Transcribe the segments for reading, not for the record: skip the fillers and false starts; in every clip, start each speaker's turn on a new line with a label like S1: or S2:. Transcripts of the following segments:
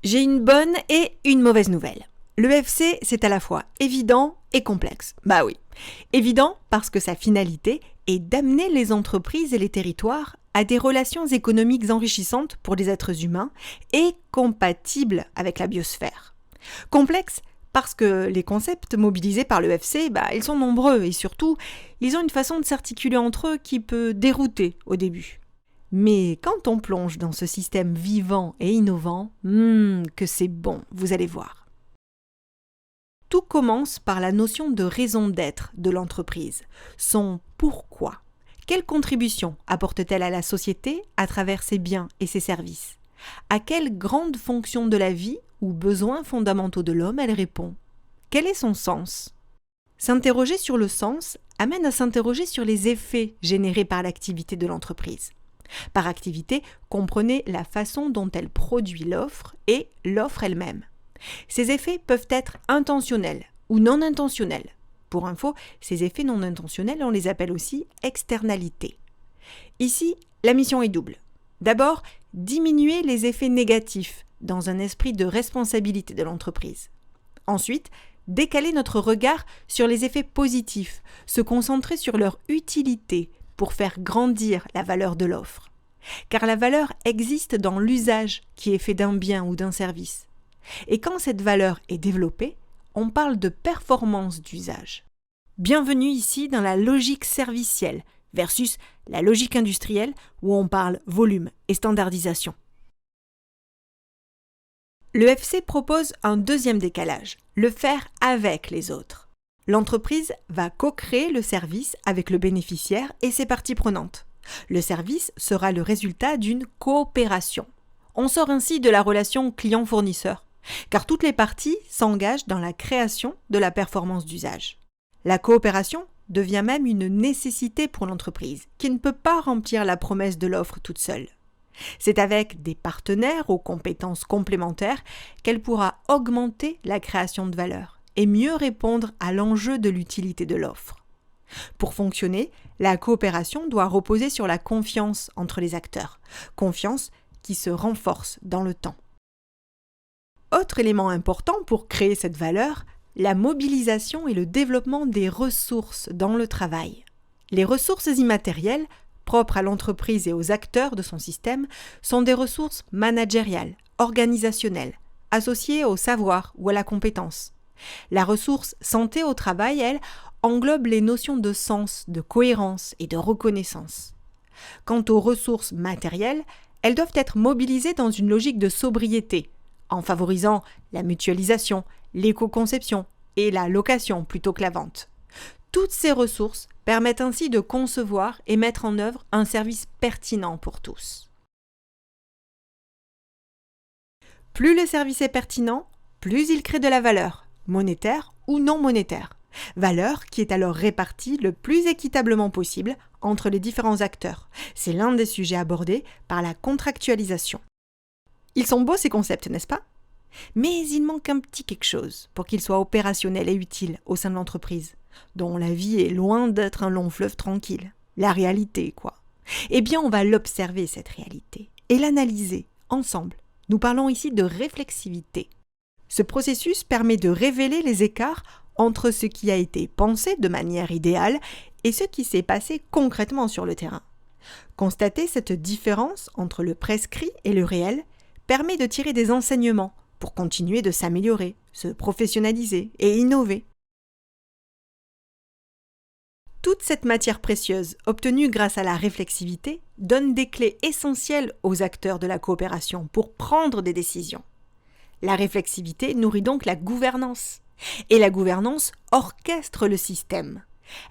S1: J'ai une bonne et une mauvaise nouvelle. L'EFC, c'est à la fois évident et complexe. Bah oui. Évident parce que sa finalité est d'amener les entreprises et les territoires à des relations économiques enrichissantes pour les êtres humains et compatibles avec la biosphère. Complexe parce que les concepts mobilisés par l'EFC, ils sont nombreux et surtout, ils ont une façon de s'articuler entre eux qui peut dérouter au début. Mais quand on plonge dans ce système vivant et innovant, que c'est bon, vous allez voir. Tout commence par la notion de raison d'être de l'entreprise, son pourquoi. Quelle contribution apporte-t-elle à la société à travers ses biens et ses services? À quelle grande fonction de la vie ou besoins fondamentaux de l'homme elle répond? Quel est son sens? S'interroger sur le sens amène à s'interroger sur les effets générés par l'activité de l'entreprise. Par activité, comprenez la façon dont elle produit l'offre et l'offre elle-même. Ces effets peuvent être intentionnels ou non intentionnels. Pour info, ces effets non intentionnels, on les appelle aussi externalités. Ici, la mission est double. D'abord, diminuer les effets négatifs dans un esprit de responsabilité de l'entreprise. Ensuite, décaler notre regard sur les effets positifs, se concentrer sur leur utilité pour faire grandir la valeur de l'offre. Car la valeur existe dans l'usage qui est fait d'un bien ou d'un service. Et quand cette valeur est développée, on parle de performance d'usage. Bienvenue ici dans la logique servicielle versus la logique industrielle où on parle volume et standardisation. L'EFC propose un deuxième décalage, le faire avec les autres. L'entreprise va co-créer le service avec le bénéficiaire et ses parties prenantes. Le service sera le résultat d'une coopération. On sort ainsi de la relation client-fournisseur, car toutes les parties s'engagent dans la création de la performance d'usage. La coopération devient même une nécessité pour l'entreprise, qui ne peut pas remplir la promesse de l'offre toute seule. C'est avec des partenaires aux compétences complémentaires qu'elle pourra augmenter la création de valeur et mieux répondre à l'enjeu de l'utilité de l'offre. Pour fonctionner, la coopération doit reposer sur la confiance entre les acteurs, confiance qui se renforce dans le temps. Autre élément important pour créer cette valeur, la mobilisation et le développement des ressources dans le travail. Les ressources immatérielles, propres à l'entreprise et aux acteurs de son système, sont des ressources managériales, organisationnelles, associées au savoir ou à la compétence. La ressource santé au travail, elle, englobe les notions de sens, de cohérence et de reconnaissance. Quant aux ressources matérielles, elles doivent être mobilisées dans une logique de sobriété, en favorisant la mutualisation, l'éco-conception et la location plutôt que la vente. Toutes ces ressources permettent ainsi de concevoir et mettre en œuvre un service pertinent pour tous. Plus le service est pertinent, plus il crée de la valeur, monétaire ou non monétaire. Valeur qui est alors répartie le plus équitablement possible entre les différents acteurs. C'est l'un des sujets abordés par la contractualisation. Ils sont beaux ces concepts, n'est-ce pas? Mais il manque un petit quelque chose pour qu'ils soient opérationnels et utiles au sein de l'entreprise, dont la vie est loin d'être un long fleuve tranquille. La réalité, quoi. Eh bien, on va l'observer, cette réalité, et l'analyser ensemble. Nous parlons ici de réflexivité. Ce processus permet de révéler les écarts entre ce qui a été pensé de manière idéale et ce qui s'est passé concrètement sur le terrain. Constater cette différence entre le prescrit et le réel permet de tirer des enseignements pour continuer de s'améliorer, se professionnaliser et innover. Toute cette matière précieuse, obtenue grâce à la réflexivité, donne des clés essentielles aux acteurs de la coopération pour prendre des décisions. La réflexivité nourrit donc la gouvernance. Et la gouvernance orchestre le système.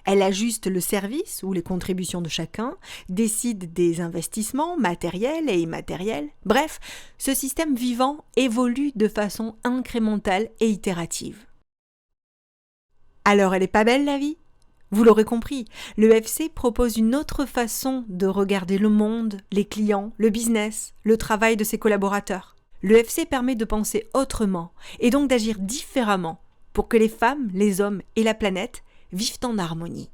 S1: Elle ajuste le service ou les contributions de chacun, décide des investissements matériels et immatériels. Bref, ce système vivant évolue de façon incrémentale et itérative. Alors, elle n'est pas belle la vie? Vous l'aurez compris, l'EFC propose une autre façon de regarder le monde, les clients, le business, le travail de ses collaborateurs. L'EFC permet de penser autrement et donc d'agir différemment pour que les femmes, les hommes et la planète vivent en harmonie.